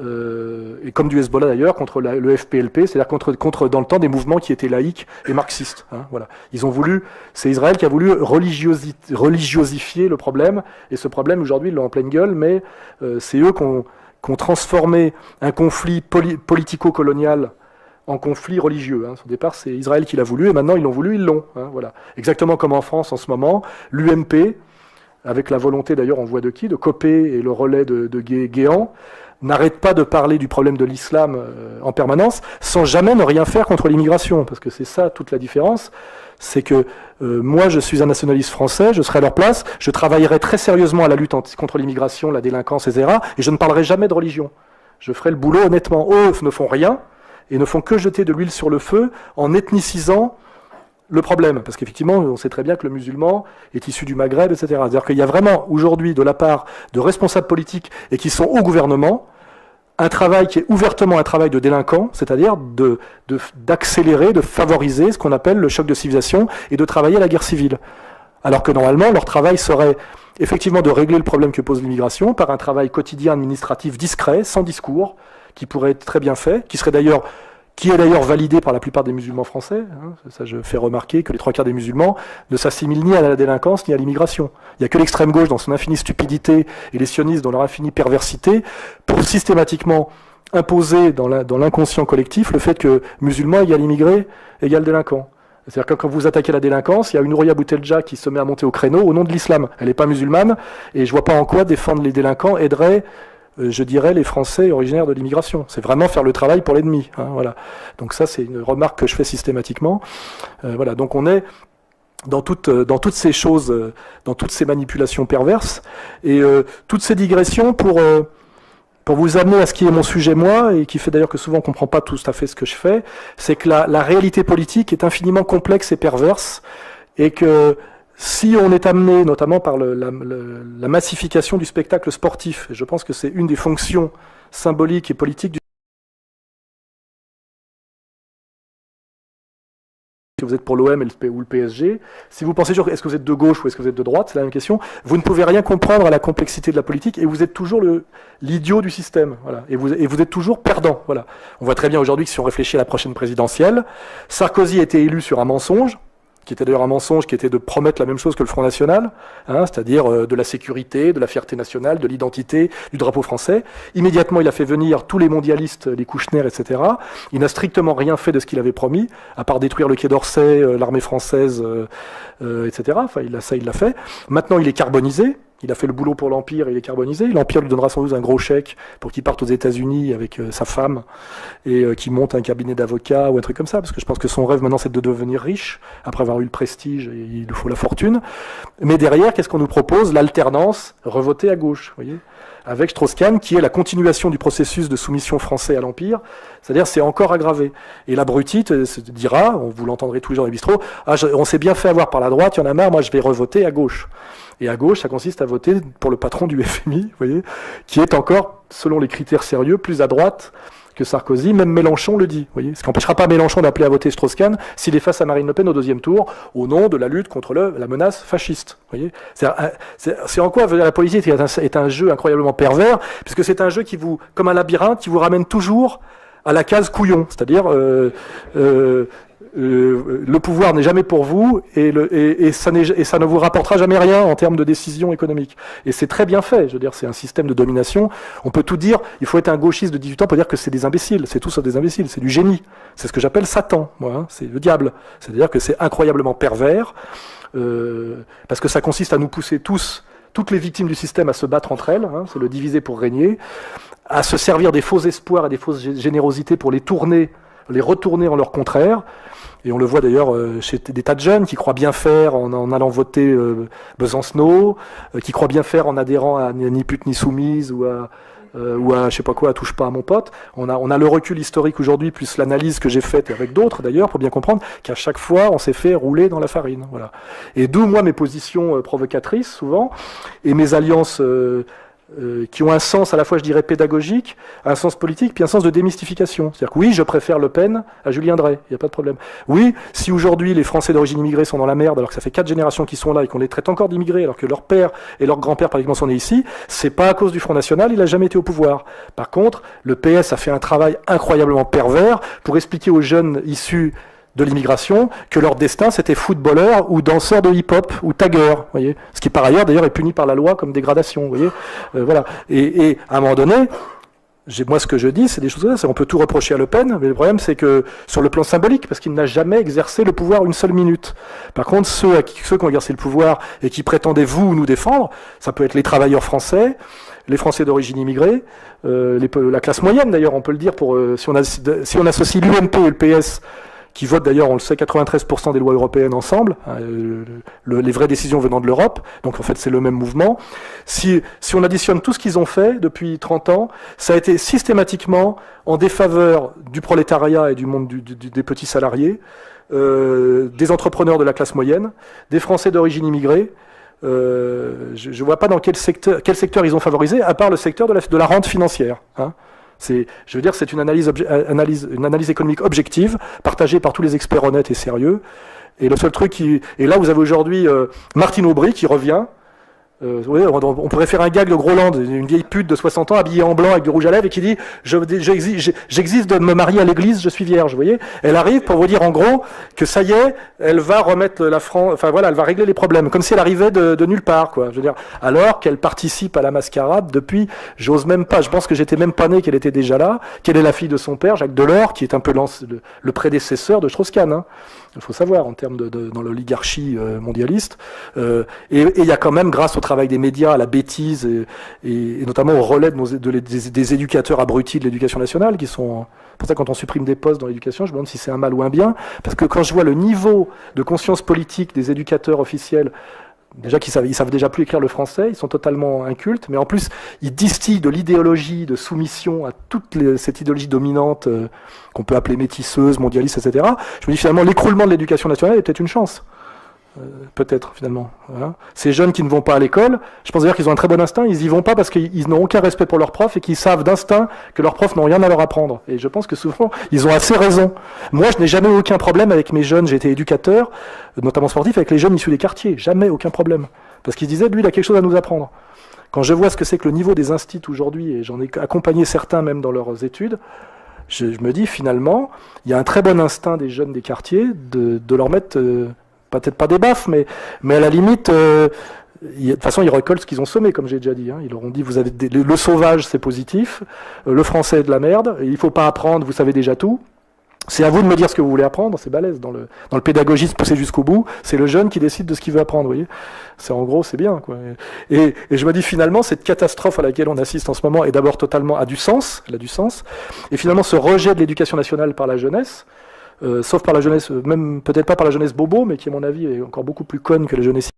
et comme du Hezbollah d'ailleurs, contre le FPLP, c'est-à-dire contre dans le temps des mouvements qui étaient laïques et marxistes. Hein, voilà. C'est Israël qui a voulu religiosifier le problème, et ce problème aujourd'hui ils l'ont en pleine gueule, mais c'est eux qui ont transformé un conflit politico-colonial en conflit religieux. Hein. Au départ, c'est Israël qui l'a voulu, et maintenant ils l'ont voulu, ils l'ont. Hein, voilà. Exactement comme en France en ce moment, l'UMP, avec la volonté d'ailleurs, on voit de qui, de Copé et le relais de Guéant, n'arrête pas de parler du problème de l'islam en permanence, sans jamais ne rien faire contre l'immigration, parce que c'est ça toute la différence, c'est que moi je suis un nationaliste français, je serai à leur place, je travaillerai très sérieusement à la lutte contre l'immigration, la délinquance, etc., et je ne parlerai jamais de religion. Je ferai le boulot honnêtement. Eux ne font rien, et ne font que jeter de l'huile sur le feu en ethnicisant le problème, parce qu'effectivement, on sait très bien que le musulman est issu du Maghreb, etc. C'est-à-dire qu'il y a vraiment aujourd'hui, de la part de responsables politiques et qui sont au gouvernement, un travail qui est ouvertement un travail de délinquant, c'est-à-dire d'accélérer, de favoriser ce qu'on appelle le choc de civilisation et de travailler à la guerre civile. Alors que normalement, leur travail serait effectivement de régler le problème que pose l'immigration par un travail quotidien administratif discret, sans discours, qui pourrait être très bien fait, qui est d'ailleurs validé par la plupart des musulmans français. Hein. Ça, je fais remarquer que les 3/4 des musulmans ne s'assimilent ni à la délinquance ni à l'immigration. Il n'y a que l'extrême gauche dans son infinie stupidité et les sionistes dans leur infinie perversité pour systématiquement imposer dans l'inconscient collectif le fait que musulman égale immigré égale délinquant. C'est-à-dire que quand vous attaquez la délinquance, il y a une Ouria Boutelja qui se met à monter au créneau au nom de l'islam. Elle n'est pas musulmane, et je vois pas en quoi défendre les délinquants aiderait, je dirais, les Français originaires de l'immigration. C'est vraiment faire le travail pour l'ennemi. Hein, voilà. Donc ça, c'est une remarque que je fais systématiquement. Voilà. Donc on est dans toutes ces choses, dans toutes ces manipulations perverses, et toutes ces digressions pour vous amener à ce qui est mon sujet moi, et qui fait d'ailleurs que souvent on ne comprend pas tout à fait ce que je fais, c'est que la réalité politique est infiniment complexe et perverse, et que si on est amené, notamment par la massification du spectacle sportif, et je pense que c'est une des fonctions symboliques et politiques si vous êtes pour l'OM ou le PSG, si vous pensez toujours est-ce que vous êtes de gauche ou est-ce que vous êtes de droite, c'est la même question, vous ne pouvez rien comprendre à la complexité de la politique et vous êtes toujours l'idiot du système. Voilà. Et vous êtes toujours perdant. Voilà. On voit très bien aujourd'hui que si on réfléchit à la prochaine présidentielle, Sarkozy a été élu sur un mensonge, qui était d'ailleurs un mensonge, qui était de promettre la même chose que le Front National, hein, c'est-à-dire de la sécurité, de la fierté nationale, de l'identité, du drapeau français. Immédiatement, il a fait venir tous les mondialistes, les Kouchner, etc. Il n'a strictement rien fait de ce qu'il avait promis, à part détruire le Quai d'Orsay, l'armée française, etc. Enfin, il l'a fait. Maintenant, il est carbonisé. Il a fait le boulot pour l'Empire, il est carbonisé. L'Empire lui donnera sans doute un gros chèque pour qu'il parte aux États-Unis avec sa femme et qu'il monte un cabinet d'avocats ou un truc comme ça, parce que je pense que son rêve maintenant c'est de devenir riche, après avoir eu le prestige, et il lui faut la fortune. Mais derrière, qu'est-ce qu'on nous propose? L'alternance, revoter à gauche, vous voyez, avec Strauss-Kahn, qui est la continuation du processus de soumission français à l'Empire, c'est-à-dire c'est encore aggravé. Et l'abruti se dira, vous l'entendrez tous les jours dans les bistrots, on s'est bien fait avoir par la droite, il y en a marre, moi je vais revoter à gauche. Et à gauche, ça consiste à voter pour le patron du FMI, vous voyez, qui est encore, selon les critères sérieux, plus à droite que Sarkozy. Même Mélenchon le dit, vous voyez. Ce qui n'empêchera pas Mélenchon d'appeler à voter Strauss-Kahn s'il est face à Marine Le Pen au deuxième tour, au nom de la lutte contre la menace fasciste. Vous voyez. C'est en quoi la politique est un jeu incroyablement pervers, puisque c'est un jeu qui vous, comme un labyrinthe, qui vous ramène toujours à la case couillon, c'est-à-dire le pouvoir n'est jamais pour vous et ça ne vous rapportera jamais rien en termes de décision économique. Et c'est très bien fait, je veux dire, c'est un système de domination. On peut tout dire, il faut être un gauchiste de 18 ans pour dire que c'est des imbéciles, c'est tout sauf des imbéciles, c'est du génie. C'est ce que j'appelle Satan, moi, hein, c'est le diable. C'est-à-dire que c'est incroyablement pervers, parce que ça consiste à nous pousser toutes les victimes du système à se battre entre elles, hein, c'est le diviser pour régner, à se servir des faux espoirs et des fausses générosités pour les retourner en leur contraire. Et on le voit d'ailleurs chez des tas de jeunes qui croient bien faire en allant voter Besancenot, qui croient bien faire en adhérant à Ni pute ni soumise ou à je sais pas quoi, à touche pas à mon pote. On a le recul historique aujourd'hui, plus l'analyse que j'ai faite avec d'autres d'ailleurs, pour bien comprendre qu'à chaque fois on s'est fait rouler dans la farine. Voilà. Et d'où moi mes positions provocatrices souvent, et mes alliances qui ont un sens à la fois, je dirais, pédagogique, un sens politique, puis un sens de démystification. C'est-à-dire que oui, je préfère Le Pen à Julien Drey, il n'y a pas de problème. Oui, si aujourd'hui les Français d'origine immigrée sont dans la merde, alors que ça fait 4 générations qu'ils sont là et qu'on les traite encore d'immigrés, alors que leur père et leur grand-père pratiquement sont nés ici, c'est pas à cause du Front National, il n'a jamais été au pouvoir. Par contre, le PS a fait un travail incroyablement pervers pour expliquer aux jeunes issus de l'immigration, que leur destin c'était footballeur ou danseur de hip-hop ou tagueur, voyez, ce qui par ailleurs d'ailleurs est puni par la loi comme dégradation, vous voyez, voilà. Et à un moment donné, moi ce que je dis, c'est des choses comme ça, on peut tout reprocher à Le Pen, mais le problème c'est que sur le plan symbolique, parce qu'il n'a jamais exercé le pouvoir une seule minute. Par contre, ceux qui ont exercé le pouvoir et qui prétendaient nous défendre, ça peut être les travailleurs français, les Français d'origine immigrée, la classe moyenne d'ailleurs, on peut le dire, si on associe l'UMP et le PS, qui votent d'ailleurs, on le sait, 93% des lois européennes ensemble, hein, les vraies décisions venant de l'Europe, donc en fait c'est le même mouvement. Si on additionne tout ce qu'ils ont fait depuis 30 ans, ça a été systématiquement en défaveur du prolétariat et du monde des petits salariés, des entrepreneurs de la classe moyenne, des Français d'origine immigrée. Je ne vois pas dans quel secteur ils ont favorisé, à part le secteur de la rente financière, hein. Je veux dire, c'est une analyse économique objective, partagée par tous les experts honnêtes et sérieux. Et le seul truc et là, vous avez aujourd'hui Martine Aubry qui revient. Ouais, on pourrait faire un gag de Groland, une vieille pute de 60 ans habillée en blanc avec du rouge à lèvres et qui dit j'existe de me marier à l'église, je suis vierge, vous voyez. Elle arrive pour vous dire en gros que ça y est, elle va remettre la France, enfin voilà, elle va régler les problèmes, comme si elle arrivait de nulle part, quoi. Je veux dire, alors qu'elle participe à la mascarade depuis, j'ose même pas, je pense que j'étais même pas né qu'elle était déjà là, qu'elle est la fille de son père, Jacques Delors, qui est un peu le prédécesseur de Strauss-Kahn, hein. Il faut savoir, en termes dans l'oligarchie mondialiste. Et il y a quand même, grâce au travail des médias, à la bêtise, et notamment au relais des éducateurs abrutis de l'éducation nationale, qui sont... Pour ça, quand on supprime des postes dans l'éducation, je me demande si c'est un mal ou un bien. Parce que quand je vois le niveau de conscience politique des éducateurs officiels, déjà ils savent déjà plus écrire le français, ils sont totalement incultes, mais en plus ils distillent de l'idéologie de soumission à cette idéologie dominante qu'on peut appeler métisseuse, mondialiste, etc. Je me dis finalement l'écroulement de l'éducation nationale est peut-être une chance. peut-être finalement. Hein. Ces jeunes qui ne vont pas à l'école, je pense d'ailleurs qu'ils ont un très bon instinct, ils y vont pas parce qu'ils n'ont aucun respect pour leurs profs et qu'ils savent d'instinct que leurs profs n'ont rien à leur apprendre. Et je pense que souvent, ils ont assez raison. Moi, je n'ai jamais eu aucun problème avec mes jeunes, j'ai été éducateur, notamment sportif, avec les jeunes issus des quartiers, jamais aucun problème. Parce qu'ils se disaient, lui, il a quelque chose à nous apprendre. Quand je vois ce que c'est que le niveau des instituts aujourd'hui, et j'en ai accompagné certains même dans leurs études, je me dis finalement, il y a un très bon instinct des jeunes des quartiers de leur mettre... peut-être pas des baffes, mais à la limite, de toute façon, ils récoltent ce qu'ils ont semé, comme j'ai déjà dit. Hein. Ils leur ont dit, vous avez le sauvage, c'est positif, le français est de la merde, il faut pas apprendre, vous savez déjà tout. C'est à vous de me dire ce que vous voulez apprendre, c'est balèze. Dans le pédagogisme poussé jusqu'au bout, c'est le jeune qui décide de ce qu'il veut apprendre, vous voyez. C'est en gros, c'est bien, quoi. Et je me dis finalement, cette catastrophe à laquelle on assiste en ce moment est d'abord totalement, elle a du sens. Et finalement, ce rejet de l'éducation nationale par la jeunesse, sauf par la jeunesse, même peut-être pas par la jeunesse bobo, mais qui à mon avis est encore beaucoup plus conne que la jeunesse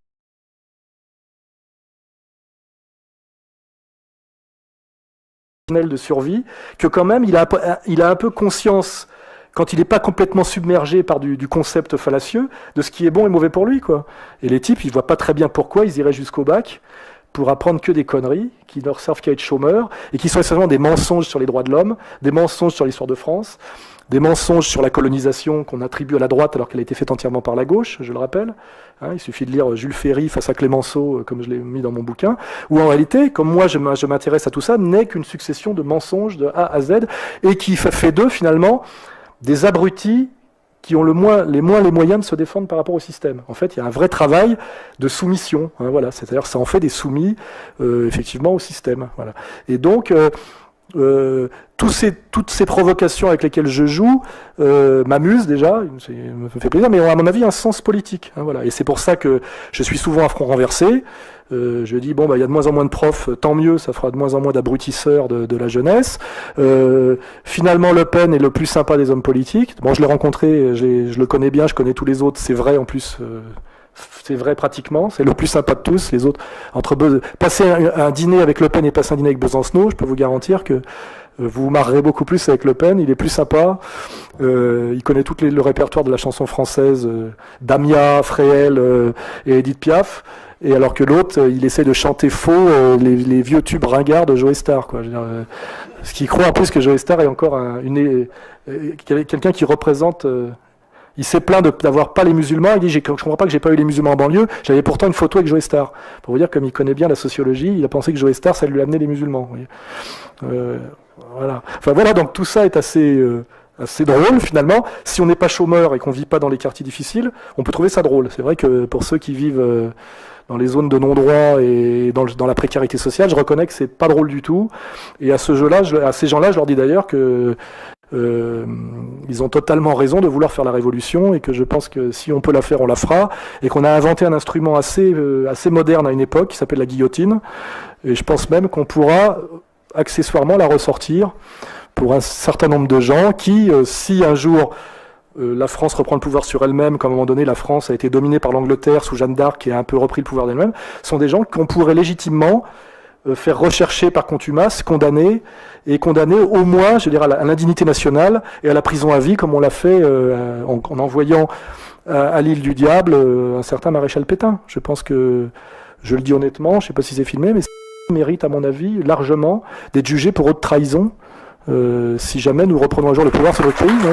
de survie, que quand même il a un peu conscience, quand il n'est pas complètement submergé par du concept fallacieux, de ce qui est bon et mauvais pour lui, quoi. Et les types, ils voient pas très bien pourquoi ils iraient jusqu'au bac pour apprendre que des conneries, qui ne leur servent qu'à être chômeurs, et qui sont essentiellement des mensonges sur les droits de l'homme, des mensonges sur l'histoire de France, des mensonges sur la colonisation qu'on attribue à la droite alors qu'elle a été faite entièrement par la gauche, je le rappelle. Hein, il suffit de lire Jules Ferry face à Clémenceau, comme je l'ai mis dans mon bouquin, où en réalité, comme moi je m'intéresse à tout ça, n'est qu'une succession de mensonges de A à Z, et qui fait d'eux finalement des abrutis qui ont les moyens de se défendre par rapport au système. En fait, il y a un vrai travail de soumission. Hein, voilà, c'est-à-dire ça en fait des soumis, effectivement, au système. Voilà. Et donc, toutes ces provocations avec lesquelles je joue m'amusent déjà, me fait plaisir, mais ont à mon avis un sens politique. Hein, voilà. Et c'est pour ça que je suis souvent à front renversé. Je dis, bon, il y a de moins en moins de profs, tant mieux, ça fera de moins en moins d'abrutisseurs de la jeunesse. Finalement, Le Pen est le plus sympa des hommes politiques. Bon, je l'ai rencontré, je le connais bien, je connais tous les autres, c'est vrai en plus... c'est vrai pratiquement, c'est le plus sympa de tous. Les autres, passer un dîner avec Le Pen et passer un dîner avec Besancenot, je peux vous garantir que vous vous marrerez beaucoup plus avec Le Pen. Il est plus sympa. Il connaît tout le répertoire de la chanson française, Damia, Fréhel et Edith Piaf. Et alors que l'autre, il essaie de chanter faux les vieux tubes ringards de Joe Star, quoi. Je veux dire, ce qui croit en plus que Joe Star est encore quelqu'un qui représente... il s'est plaint d'avoir pas les musulmans. Il dit, je comprends pas que j'ai pas eu les musulmans en banlieue. J'avais pourtant une photo avec Joe Star. Pour vous dire, comme il connaît bien la sociologie, il a pensé que Joe Star, ça lui a amené les musulmans. Vous voyez. Voilà. Enfin voilà, donc tout ça est assez drôle finalement. Si on n'est pas chômeur et qu'on vit pas dans les quartiers difficiles, on peut trouver ça drôle. C'est vrai que pour ceux qui vivent dans les zones de non-droit et dans la précarité sociale, je reconnais que c'est pas drôle du tout. Et à ces gens-là, je leur dis d'ailleurs que ils ont totalement raison de vouloir faire la révolution, et que je pense que si on peut la faire, on la fera, et qu'on a inventé un instrument assez moderne à une époque qui s'appelle la guillotine, et je pense même qu'on pourra accessoirement la ressortir pour un certain nombre de gens qui, si un jour la France reprend le pouvoir sur elle-même, comme à un moment donné la France a été dominée par l'Angleterre sous Jeanne d'Arc qui a un peu repris le pouvoir d'elle-même, sont des gens qu'on pourrait légitimement faire rechercher par contumace, condamner au moins, je dirais, à l'indignité nationale et à la prison à vie, comme on l'a fait en envoyant à l'île du Diable un certain maréchal Pétain. Je pense que, je le dis honnêtement, je ne sais pas si c'est filmé, mais ça mérite, à mon avis, largement d'être jugé pour haute trahison, si jamais nous reprenons un jour le pouvoir sur notre pays. Non.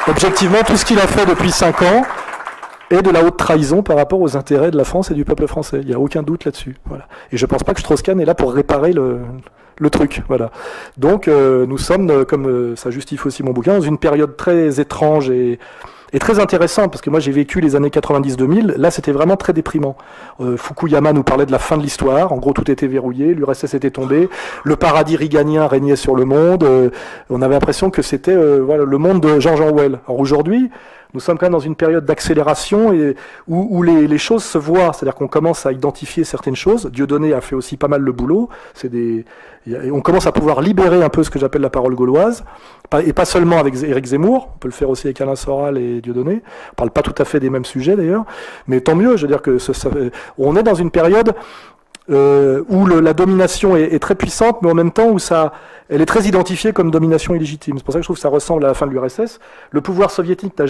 Objectivement, tout ce qu'il a fait depuis 5 ans et de la haute trahison par rapport aux intérêts de la France et du peuple français. Il n'y a aucun doute là-dessus. Voilà. Et je ne pense pas que Strauss-Kahn est là pour réparer le truc. Voilà. Donc nous sommes, comme ça justifie aussi mon bouquin, dans une période très étrange et très intéressante, parce que moi j'ai vécu les années 90-2000, là c'était vraiment très déprimant. Fukuyama nous parlait de la fin de l'histoire, en gros tout était verrouillé, l'URSS était tombé, le paradis reaganien régnait sur le monde, on avait l'impression que c'était le monde de George Orwell. Alors aujourd'hui, nous sommes quand même dans une période d'accélération et où les choses se voient, c'est-à-dire qu'on commence à identifier certaines choses. Dieudonné a fait aussi pas mal le boulot. On commence à pouvoir libérer un peu ce que j'appelle la parole gauloise, et pas seulement avec Éric Zemmour, on peut le faire aussi avec Alain Soral et Dieudonné. On parle pas tout à fait des mêmes sujets d'ailleurs, mais tant mieux. Je veux dire que on est dans une période où la domination est très puissante, mais en même temps où elle est très identifiée comme domination illégitime. C'est pour ça que je trouve que ça ressemble à la fin de l'URSS. Le pouvoir soviétique n'a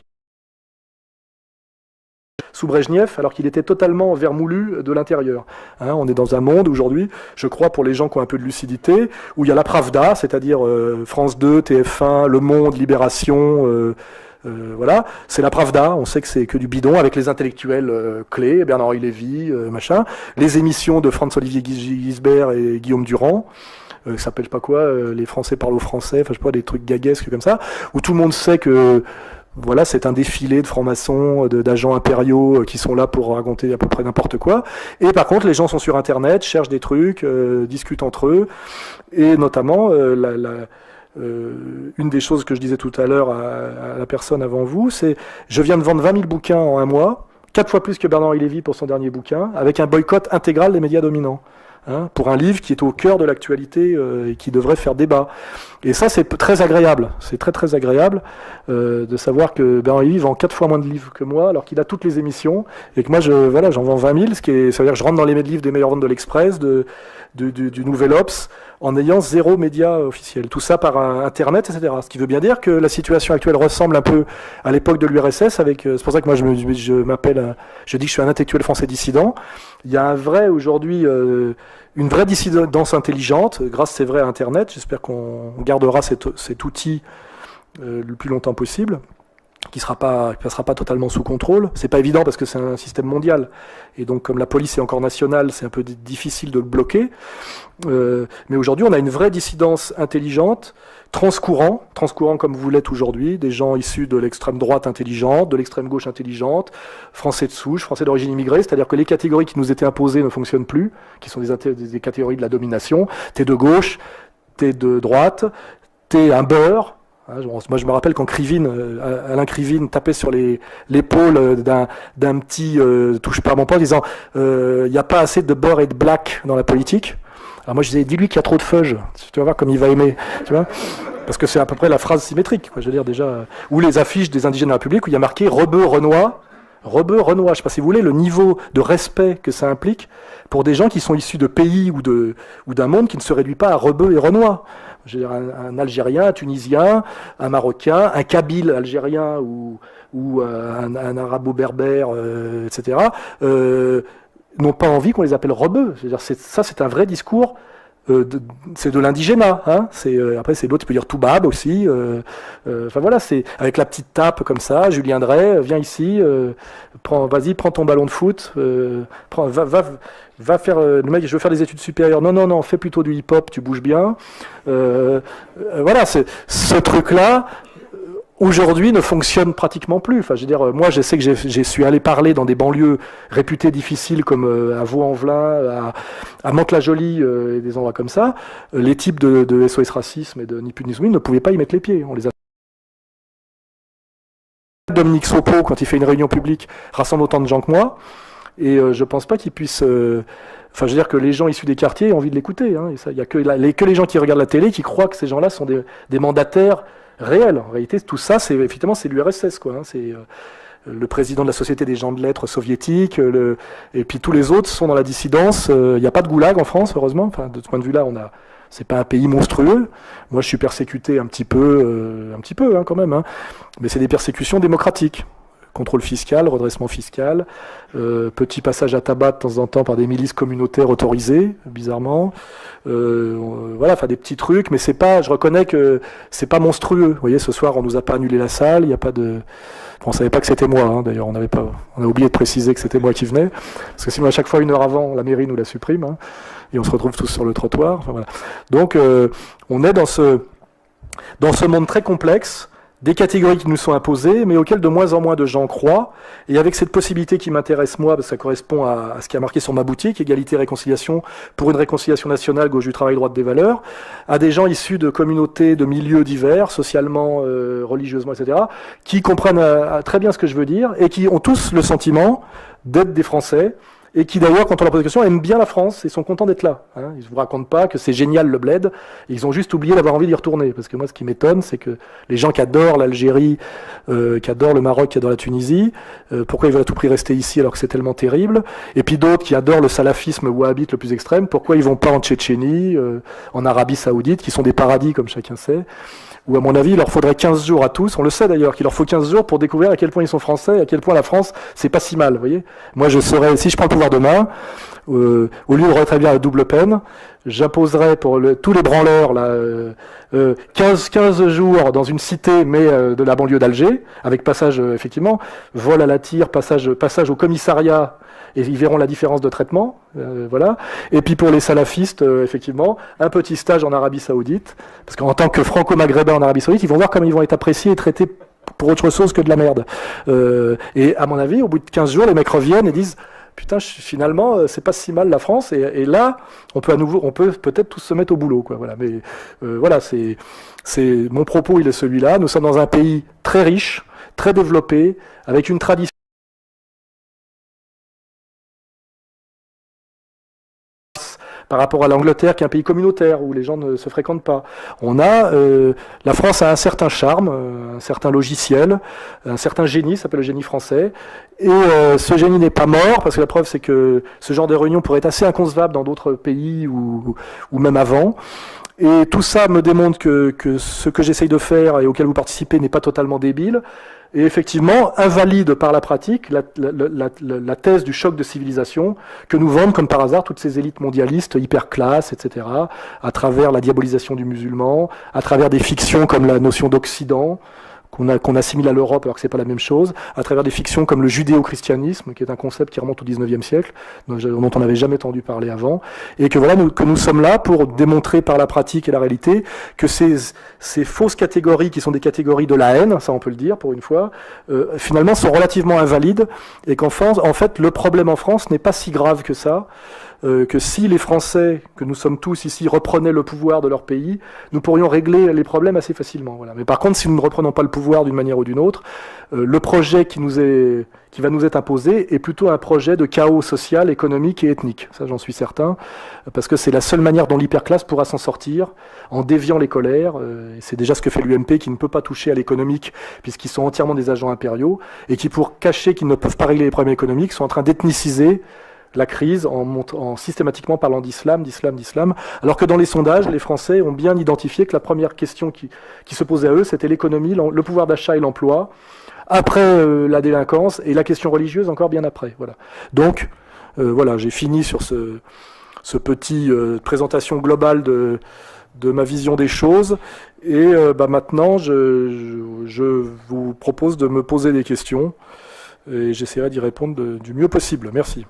sous Brejnev, alors qu'il était totalement vermoulu de l'intérieur. Hein, on est dans un monde aujourd'hui, je crois, pour les gens qui ont un peu de lucidité, où il y a la Pravda, c'est-à-dire France 2, TF1, Le Monde, Libération, voilà, c'est la Pravda, on sait que c'est que du bidon, avec les intellectuels clés, Bernard-Henri Lévy, machin, les émissions de Franz-Olivier Gisbert et Guillaume Durand, ça s'appelle pas quoi, les Français parlent aux Français, enfin je sais pas, des trucs gaguesques comme ça, où tout le monde sait que voilà, c'est un défilé de francs-maçons, d'agents impériaux qui sont là pour raconter à peu près n'importe quoi. Et par contre, les gens sont sur Internet, cherchent des trucs, discutent entre eux, et notamment une des choses que je disais tout à l'heure à la personne avant vous, c'est je viens de vendre 20 000 bouquins en un mois, 4 fois plus que Bernard-Henri Lévy pour son dernier bouquin, avec un boycott intégral des médias dominants. Hein, pour un livre qui est au cœur de l'actualité et qui devrait faire débat. Et ça, c'est très agréable. C'est très très agréable de savoir que Bernard Lévy vend 4 fois moins de livres que moi, alors qu'il a toutes les émissions, et que moi, voilà, j'en vends 20 000, ça veut dire que je rentre dans les livres des meilleures ventes de l'Express, du Nouvel Obs, en ayant 0 média officiel. Tout ça par Internet, etc. Ce qui veut bien dire que la situation actuelle ressemble un peu à l'époque de l'URSS. C'est pour ça que moi, je dis que je suis un intellectuel français dissident. Il y a un vrai aujourd'hui, une vraie dissidence intelligente, grâce, c'est vrai, à Internet. J'espère qu'on gardera cet outil le plus longtemps possible, qui passera pas totalement sous contrôle. C'est pas évident parce que c'est un système mondial. Et donc, comme la police est encore nationale, c'est un peu difficile de le bloquer. Mais aujourd'hui, on a une vraie dissidence intelligente, transcourant comme vous l'êtes aujourd'hui, des gens issus de l'extrême droite intelligente, de l'extrême gauche intelligente, français de souche, français d'origine immigrée, c'est-à-dire que les catégories qui nous étaient imposées ne fonctionnent plus, qui sont des catégories de la domination. T'es de gauche, t'es de droite, t'es un beurre. Moi, je me rappelle quand Alain Krivine tapait sur l'épaule d'un petit touche pas à mon poste, disant il n'y a pas assez de beurre et de black dans la politique. Alors moi, je disais, dis-lui qu'il y a trop de fudge. Tu vas voir comme il va aimer. Tu vois, parce que c'est à peu près la phrase symétrique, quoi, je veux dire déjà. Ou les affiches des indigènes de la République où il y a marqué Rebeu, Renoir. Rebeu, Renoir. Je ne sais pas si vous voulez le niveau de respect que ça implique pour des gens qui sont issus de pays ou d'un monde qui ne se réduit pas à Rebeu et Renoir. Je veux dire, un Algérien, un Tunisien, un Marocain, un Kabyle algérien ou un Arabo-berbère, etc., n'ont pas envie qu'on les appelle rebeux. Je veux dire, c'est un vrai discours. C'est de l'indigénat. Hein, après, c'est l'autre qui peut dire Toubab aussi. Enfin voilà, c'est avec la petite tape comme ça. Julien Drey, viens ici. Vas-y, prends ton ballon de foot. Va faire. Le mec, je veux faire des études supérieures. Non, fais plutôt du hip-hop. Tu bouges bien. Voilà, ce truc-là. Aujourd'hui, ne fonctionne pratiquement plus. Enfin, je veux dire, moi, je sais que j'ai su aller parler dans des banlieues réputées difficiles comme à Vaux-en-Velin, à Mantes-la-Jolie et des endroits comme ça. Les types de SOS Racisme et de Ni Plus Ni Soumis ne pouvaient pas y mettre les pieds. On les a. Dominique Sopo, quand il fait une réunion publique, rassemble autant de gens que moi. Et je pense pas qu'il puisse. Enfin, je veux dire que les gens issus des quartiers ont envie de l'écouter. Hein, et ça, il y a que les gens qui regardent la télé qui croient que ces gens-là sont des mandataires réel. En réalité, tout ça, c'est l'URSS, quoi. Hein, c'est le président de la Société des gens de lettres soviétique, et puis tous les autres sont dans la dissidence. Il n'y a pas de goulag en France, heureusement. Enfin, de ce point de vue-là, c'est pas un pays monstrueux. Moi, je suis persécuté un petit peu, hein, quand même. Hein, mais c'est des persécutions démocratiques. Contrôle fiscal, redressement fiscal, petit passage à tabac de temps en temps par des milices communautaires autorisées, bizarrement. Voilà, enfin des petits trucs, mais je reconnais que c'est pas monstrueux. Vous voyez, ce soir, on nous a pas annulé la salle, il n'y a pas de. On savait pas que c'était moi, hein, d'ailleurs, on a oublié de préciser que c'était moi qui venais, parce que sinon à chaque fois 1 heure avant, la mairie nous la supprime, hein, et on se retrouve tous sur le trottoir. Enfin, voilà. Donc, on est dans ce monde très complexe. Des catégories qui nous sont imposées, mais auxquelles de moins en moins de gens croient. Et avec cette possibilité qui m'intéresse moi, parce que ça correspond à ce qui a marqué sur ma boutique, égalité, réconciliation, pour une réconciliation nationale, gauche du travail, droite des valeurs, à des gens issus de communautés, de milieux divers, socialement, religieusement, etc., qui comprennent très bien ce que je veux dire, et qui ont tous le sentiment d'être des Français, et qui d'ailleurs, quand on leur pose des questions, aiment bien la France et sont contents d'être là. Hein. Ils ne vous racontent pas que c'est génial le bled, ils ont juste oublié d'avoir envie d'y retourner. Parce que moi, ce qui m'étonne, c'est que les gens qui adorent l'Algérie, qui adorent le Maroc, qui adorent la Tunisie, pourquoi ils veulent à tout prix rester ici alors que c'est tellement terrible? Et puis d'autres qui adorent le salafisme wahhabite le plus extrême, pourquoi ils vont pas en Tchétchénie, en Arabie Saoudite, qui sont des paradis comme chacun sait? Où à mon avis, il leur faudrait 15 jours à tous. On le sait d'ailleurs, qu'il leur faut 15 jours pour découvrir à quel point ils sont français, à quel point la France, c'est pas si mal, vous voyez. Moi, je serais, si je prends le pouvoir demain, au lieu de rétablir la double peine, j'imposerais pour tous les branleurs là, 15 jours dans une cité, mais de la banlieue d'Alger, avec passage, effectivement, vol à la tire, passage au commissariat, et ils verront la différence de traitement, voilà. Et puis pour les salafistes, effectivement, un petit stage en Arabie Saoudite, parce qu'en tant que franco-maghrébins en Arabie Saoudite, ils vont voir comment ils vont être appréciés et traités pour autre chose que de la merde. Et à mon avis, au bout de 15 jours, les mecs reviennent et disent putain, finalement, c'est pas si mal la France. Et là, on peut peut-être tous se mettre au boulot, quoi. Voilà. Mais voilà, c'est mon propos, il est celui-là. Nous sommes dans un pays très riche, très développé, avec une tradition par rapport à l'Angleterre, qui est un pays communautaire où les gens ne se fréquentent pas. La France a un certain charme, un certain logiciel, un certain génie, ça s'appelle le génie français. Et ce génie n'est pas mort, parce que la preuve c'est que ce genre de réunion pourrait être assez inconcevable dans d'autres pays ou même avant. Et tout ça me démontre que ce que j'essaye de faire et auquel vous participez n'est pas totalement débile. Et effectivement, invalide par la pratique la thèse du choc de civilisation que nous vendent comme par hasard toutes ces élites mondialistes hyper classes, etc., à travers la diabolisation du musulman, à travers des fictions comme la notion d'Occident, qu'on assimile à l'Europe alors que c'est pas la même chose, à travers des fictions comme le judéo-christianisme, qui est un concept qui remonte au XIXe siècle, dont on n'avait jamais entendu parler avant, et que voilà, que nous sommes là pour démontrer par la pratique et la réalité que ces fausses catégories, qui sont des catégories de la haine, ça on peut le dire pour une fois, finalement sont relativement invalides, et qu'en fait, le problème en France n'est pas si grave que ça, que si les Français, que nous sommes tous ici, reprenaient le pouvoir de leur pays, nous pourrions régler les problèmes assez facilement. Voilà. Mais par contre, si nous ne reprenons pas le pouvoir d'une manière ou d'une autre, le projet qui va nous être imposé est plutôt un projet de chaos social, économique et ethnique. Ça, j'en suis certain, parce que c'est la seule manière dont l'hyperclasse pourra s'en sortir, en déviant les colères. Et c'est déjà ce que fait l'UMP, qui ne peut pas toucher à l'économique, puisqu'ils sont entièrement des agents impériaux, et qui, pour cacher qu'ils ne peuvent pas régler les problèmes économiques, sont en train d'ethniciser la crise en systématiquement parlant d'islam, alors que dans les sondages, les Français ont bien identifié que la première question qui se posait à eux, c'était l'économie, le pouvoir d'achat et l'emploi, après la délinquance, et la question religieuse encore bien après. Voilà. Donc, voilà, j'ai fini sur ce petit présentation globale de ma vision des choses, et maintenant, je vous propose de me poser des questions, et j'essaierai d'y répondre du mieux possible. Merci.